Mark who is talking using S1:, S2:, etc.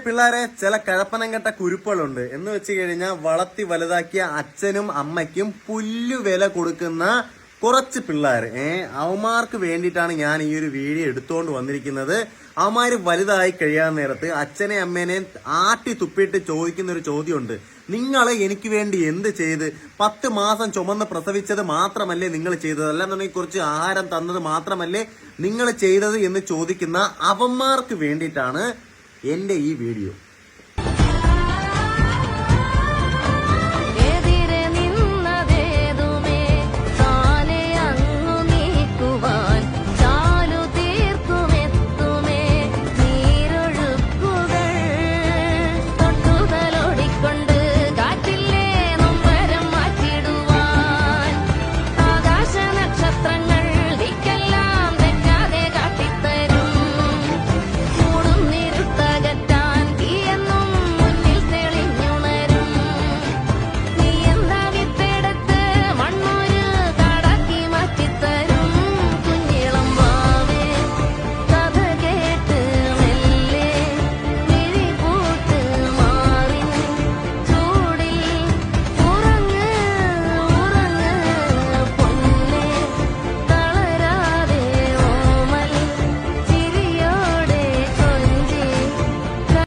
S1: പിള്ളേരെ ചില കഴപ്പനം കെട്ട കുരുപ്പുകളുണ്ട് എന്ന് വെച്ച് കഴിഞ്ഞാൽ വളർത്തി വലുതാക്കിയ അച്ഛനും അമ്മയ്ക്കും പുല്ലു വില കൊടുക്കുന്ന കുറച്ച് പിള്ളേർ അവന്മാർക്ക് വേണ്ടിയിട്ടാണ് ഞാൻ ഈ ഒരു വീഡിയോ എടുത്തുകൊണ്ട് വന്നിരിക്കുന്നത്. അവന്മാര് വലുതായി കഴിയാൻ നേരത്ത് അച്ഛനെ അമ്മേനെ ആട്ടി തുപ്പിയിട്ട് ചോദിക്കുന്ന ഒരു ചോദ്യമുണ്ട്. നിങ്ങൾ എനിക്ക് വേണ്ടി എന്ത് ചെയ്ത്? 10 മാസം ചുമന്ന് പ്രസവിച്ചത് മാത്രമല്ലേ നിങ്ങൾ ചെയ്തത്? അല്ലെന്നുണ്ടെങ്കിൽ കുറച്ച് ആഹാരം തന്നത് മാത്രമല്ലേ നിങ്ങൾ ചെയ്തത് എന്ന് ചോദിക്കുന്ന അവന്മാർക്ക് വേണ്ടിയിട്ടാണ് എന്റെ ഈ വീഡിയോ.